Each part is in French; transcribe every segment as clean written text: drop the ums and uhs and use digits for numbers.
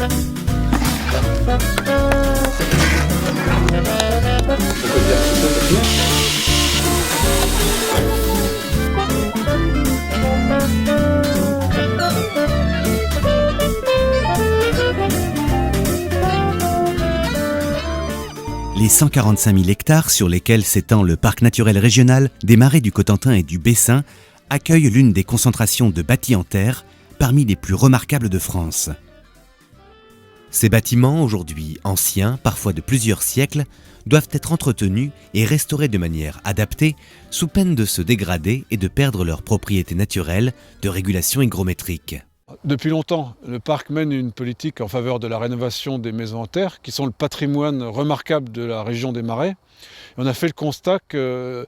Les 145 000 hectares sur lesquels s'étend le parc naturel régional des Marais du Cotentin et du Bessin accueillent l'une des concentrations de bâtis en terre parmi les plus remarquables de France. Ces bâtiments, aujourd'hui anciens, parfois de plusieurs siècles, doivent être entretenus et restaurés de manière adaptée, sous peine de se dégrader et de perdre leurs propriétés naturelles de régulation hygrométrique. Depuis longtemps, le parc mène une politique en faveur de la rénovation des maisons en terre, qui sont le patrimoine remarquable de la région des Marais. Et on a fait le constat que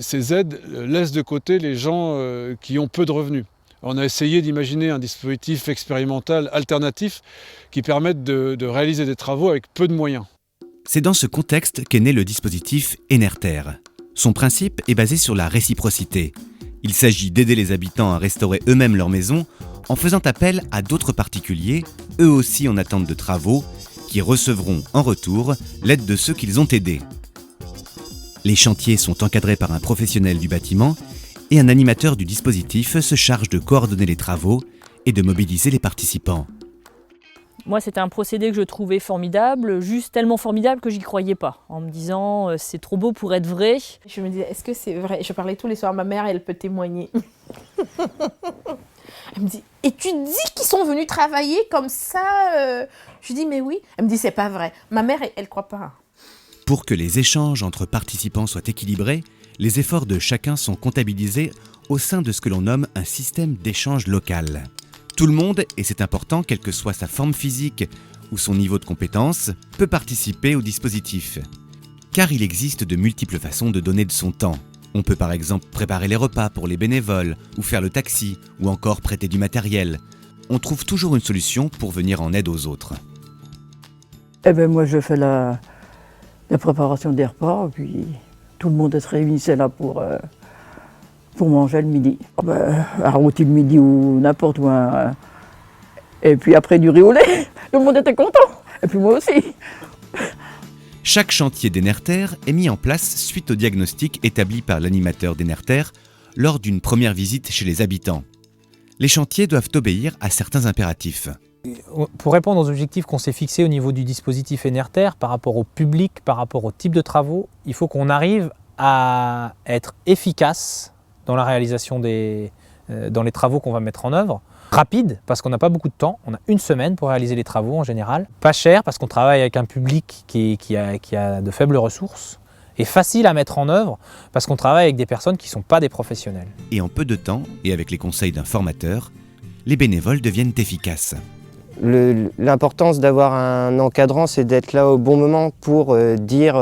ces aides laissent de côté les gens qui ont peu de revenus. On a essayé d'imaginer un dispositif expérimental alternatif qui permette de réaliser des travaux avec peu de moyens. C'est dans ce contexte qu'est né le dispositif Enerter. Son principe est basé sur la réciprocité. Il s'agit d'aider les habitants à restaurer eux-mêmes leur maison en faisant appel à d'autres particuliers, eux aussi en attente de travaux, qui recevront en retour l'aide de ceux qu'ils ont aidés. Les chantiers sont encadrés par un professionnel du bâtiment et un animateur du dispositif se charge de coordonner les travaux et de mobiliser les participants. Moi, c'était un procédé que je trouvais formidable, juste tellement formidable que j'y croyais pas, en me disant c'est trop beau pour être vrai. Je me disais, est-ce que c'est vrai? Je parlais tous les soirs à ma mère et elle peut témoigner. Elle me dit, et tu dis qu'ils sont venus travailler comme ça Je lui dis, mais oui. Elle me dit, c'est pas vrai. Ma mère, elle croit pas. Pour que les échanges entre participants soient équilibrés, les efforts de chacun sont comptabilisés au sein de ce que l'on nomme un système d'échange local. Tout le monde, et c'est important, quelle que soit sa forme physique ou son niveau de compétence, peut participer au dispositif. Car il existe de multiples façons de donner de son temps. On peut par exemple préparer les repas pour les bénévoles, ou faire le taxi, ou encore prêter du matériel. On trouve toujours une solution pour venir en aide aux autres. Eh ben moi je fais la préparation des repas, puis tout le monde se réunissait là pour manger le midi. Un rôti le midi ou n'importe où. Et puis après du riz au lait, tout le monde était content. Et puis moi aussi. Chaque chantier d'Enerter est mis en place suite au diagnostic établi par l'animateur d'Enerter lors d'une première visite chez les habitants. Les chantiers doivent obéir à certains impératifs. Pour répondre aux objectifs qu'on s'est fixés au niveau du dispositif Enerter, par rapport au public, par rapport au type de travaux, il faut qu'on arrive à être efficace dans la réalisation dans les travaux qu'on va mettre en œuvre. Rapide, parce qu'on n'a pas beaucoup de temps, on a une semaine pour réaliser les travaux en général. Pas cher, parce qu'on travaille avec un public qui a de faibles ressources. Et facile à mettre en œuvre, parce qu'on travaille avec des personnes qui ne sont pas des professionnels. Et en peu de temps, et avec les conseils d'un formateur, les bénévoles deviennent efficaces. L'importance d'avoir un encadrant, c'est d'être là au bon moment pour dire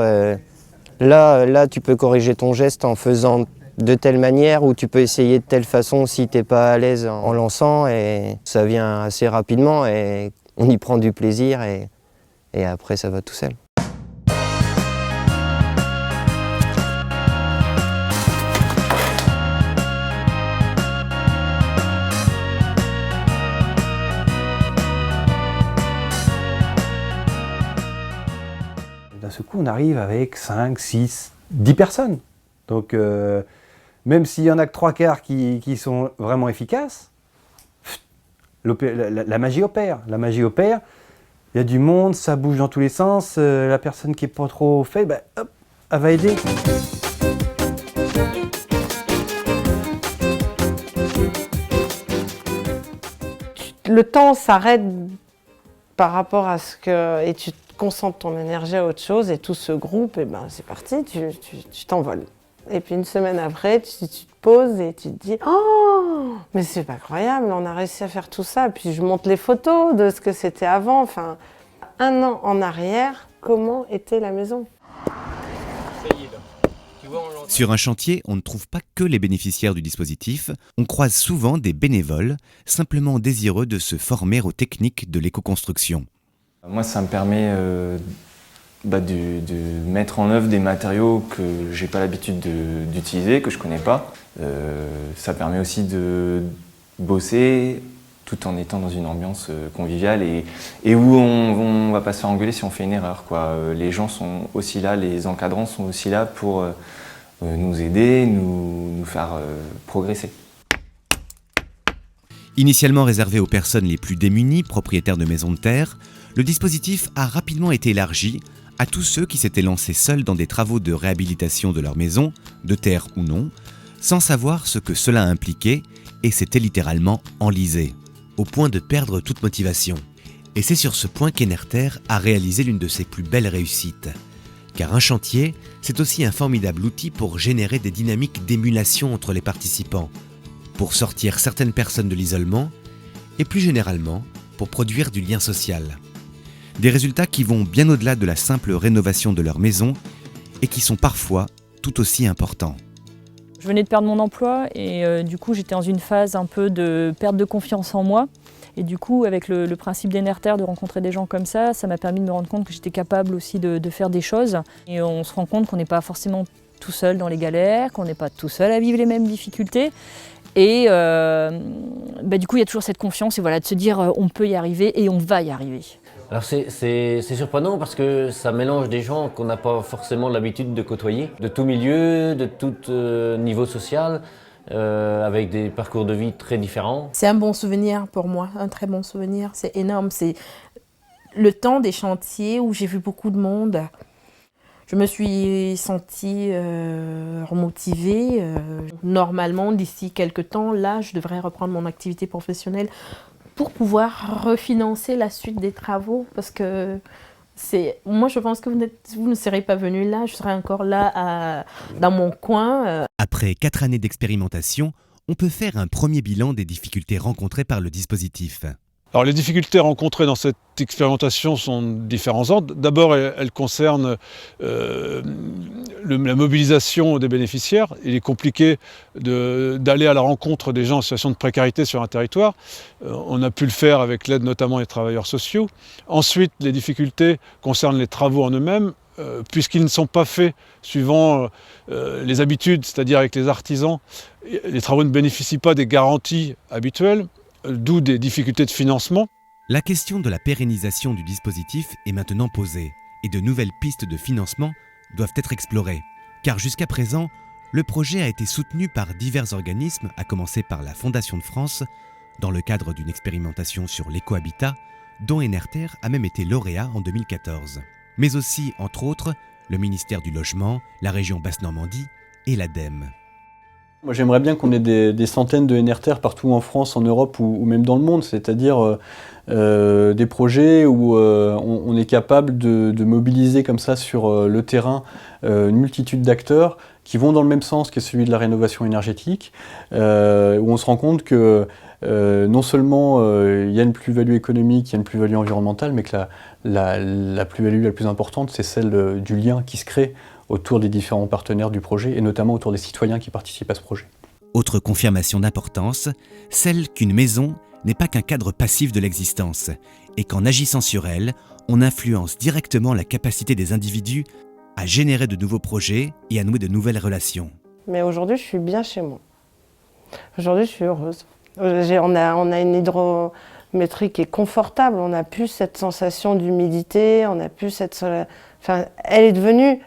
là tu peux corriger ton geste en faisant de telle manière, ou tu peux essayer de telle façon si tu n'es pas à l'aise en lançant, et ça vient assez rapidement et on y prend du plaisir et après ça va tout seul. D'un seul coup, on arrive avec 5, 6, 10 personnes. Donc, même s'il y en a que 3/4 qui sont vraiment efficaces, la magie opère. La magie opère, il y a du monde, ça bouge dans tous les sens, la personne qui n'est pas trop faite, hop, elle va aider. Le temps s'arrête par rapport à ce que... Et tu concentres ton énergie à autre chose, et tout ce groupe, c'est parti, tu t'envoles. Et puis une semaine après, tu te poses et tu te dis « Oh, mais c'est pas croyable, on a réussi à faire tout ça ». Puis je montre les photos de ce que c'était avant. Enfin, 1 an en arrière, comment était la maison ? Sur un chantier, on ne trouve pas que les bénéficiaires du dispositif, on croise souvent des bénévoles, simplement désireux de se former aux techniques de l'éco-construction. Moi, ça me permet de mettre en œuvre des matériaux que j'ai pas l'habitude d'utiliser, que je connais pas. Ça permet aussi de bosser tout en étant dans une ambiance conviviale et où on va pas se faire engueuler si on fait une erreur, quoi. Les gens sont aussi là, les encadrants sont aussi là pour nous aider, nous faire progresser. Initialement réservé aux personnes les plus démunies, propriétaires de maisons de terre, le dispositif a rapidement été élargi à tous ceux qui s'étaient lancés seuls dans des travaux de réhabilitation de leur maison, de terre ou non, sans savoir ce que cela impliquait et s'étaient littéralement enlisés, au point de perdre toute motivation. Et c'est sur ce point qu'Enerter a réalisé l'une de ses plus belles réussites. Car un chantier, c'est aussi un formidable outil pour générer des dynamiques d'émulation entre les participants, pour sortir certaines personnes de l'isolement et plus généralement pour produire du lien social. Des résultats qui vont bien au-delà de la simple rénovation de leur maison et qui sont parfois tout aussi importants. Je venais de perdre mon emploi et du coup j'étais dans une phase un peu de perte de confiance en moi. Et du coup avec le principe d'Enerter, de rencontrer des gens comme ça m'a permis de me rendre compte que j'étais capable aussi de faire des choses. Et on se rend compte qu'on n'est pas forcément tout seul dans les galères, qu'on n'est pas tout seul à vivre les mêmes difficultés. Et du coup, il y a toujours cette confiance et voilà, de se dire on peut y arriver et on va y arriver. Alors c'est surprenant parce que ça mélange des gens qu'on n'a pas forcément l'habitude de côtoyer, de tout milieu, de tout niveau social, avec des parcours de vie très différents. C'est un bon souvenir pour moi, un très bon souvenir, c'est énorme. C'est le temps des chantiers où j'ai vu beaucoup de monde. Je me suis sentie remotivée. Normalement, d'ici quelques temps, là, je devrais reprendre mon activité professionnelle pour pouvoir refinancer la suite des travaux. Parce que moi, je pense que vous ne serez pas venu là. Je serai encore là dans mon coin. Après 4 années d'expérimentation, on peut faire un premier bilan des difficultés rencontrées par le dispositif. Alors les difficultés rencontrées dans cette expérimentation sont de différents ordres. D'abord, elles concernent la mobilisation des bénéficiaires. Il est compliqué d'aller à la rencontre des gens en situation de précarité sur un territoire. On a pu le faire avec l'aide notamment des travailleurs sociaux. Ensuite, les difficultés concernent les travaux en eux-mêmes, puisqu'ils ne sont pas faits suivant les habitudes, c'est-à-dire avec les artisans. Les travaux ne bénéficient pas des garanties habituelles, d'où des difficultés de financement. La question de la pérennisation du dispositif est maintenant posée et de nouvelles pistes de financement doivent être explorées. Car jusqu'à présent, le projet a été soutenu par divers organismes, à commencer par la Fondation de France, dans le cadre d'une expérimentation sur l'écohabitat, dont Enerter a même été lauréat en 2014. Mais aussi, entre autres, le ministère du Logement, la région Basse-Normandie et l'ADEME. Moi, j'aimerais bien qu'on ait des centaines de Enerter partout en France, en Europe ou même dans le monde, c'est-à-dire des projets où on est capable de mobiliser comme ça sur le terrain une multitude d'acteurs qui vont dans le même sens que celui de la rénovation énergétique, où on se rend compte que non seulement il y a une plus-value économique, il y a une plus-value environnementale, mais que la plus-value la plus importante, c'est celle du lien qui se crée autour des différents partenaires du projet et notamment autour des citoyens qui participent à ce projet. Autre confirmation d'importance, celle qu'une maison n'est pas qu'un cadre passif de l'existence et qu'en agissant sur elle, on influence directement la capacité des individus à générer de nouveaux projets et à nouer de nouvelles relations. Mais aujourd'hui, je suis bien chez moi. Aujourd'hui, je suis heureuse. On a une hydrométrie qui est confortable, on n'a plus cette sensation d'humidité, on n'a plus cette... Enfin, elle est devenue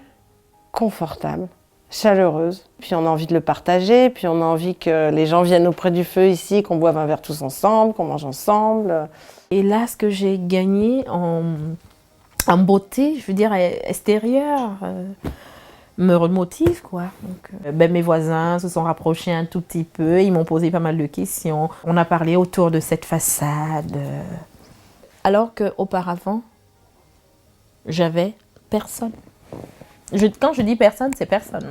confortable, chaleureuse. Puis on a envie de le partager, puis on a envie que les gens viennent auprès du feu ici, qu'on boive un verre tous ensemble, qu'on mange ensemble. Et là, ce que j'ai gagné en beauté, je veux dire extérieure, me remotive, quoi. Donc, mes voisins se sont rapprochés un tout petit peu, ils m'ont posé pas mal de questions. On a parlé autour de cette façade. Alors qu'auparavant, j'avais personne. Quand je dis personne, c'est personne.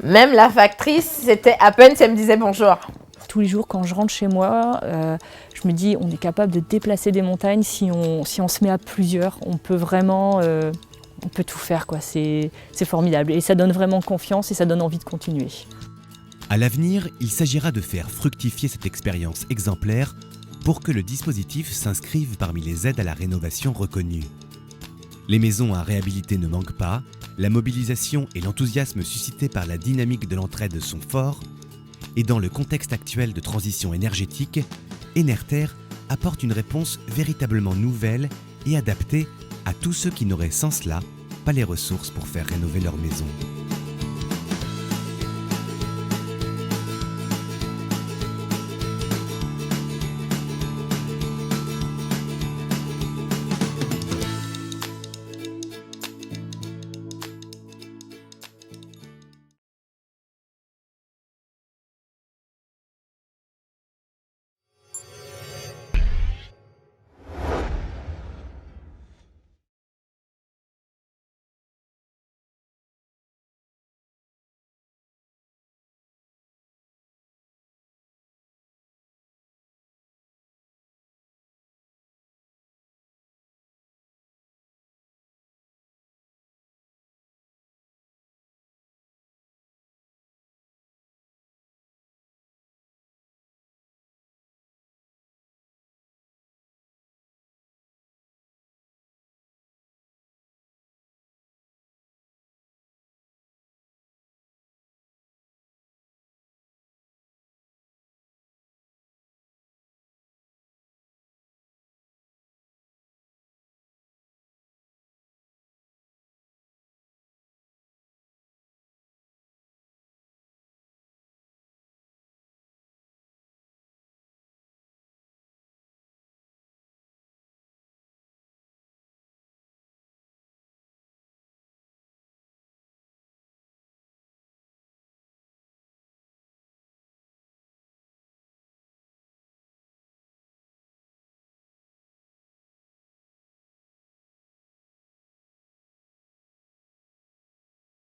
Même la factrice, c'était à peine si elle me disait bonjour. Tous les jours, quand je rentre chez moi, je me dis on est capable de déplacer des montagnes si on se met à plusieurs. On peut vraiment, on peut tout faire, quoi. C'est formidable et ça donne vraiment confiance et ça donne envie de continuer. À l'avenir, il s'agira de faire fructifier cette expérience exemplaire pour que le dispositif s'inscrive parmi les aides à la rénovation reconnues. Les maisons à réhabiliter ne manquent pas, la mobilisation et l'enthousiasme suscités par la dynamique de l'entraide sont forts, Et dans le contexte actuel de transition énergétique, Enerter apporte une réponse véritablement nouvelle et adaptée à tous ceux qui n'auraient sans cela pas les ressources pour faire rénover leur maison.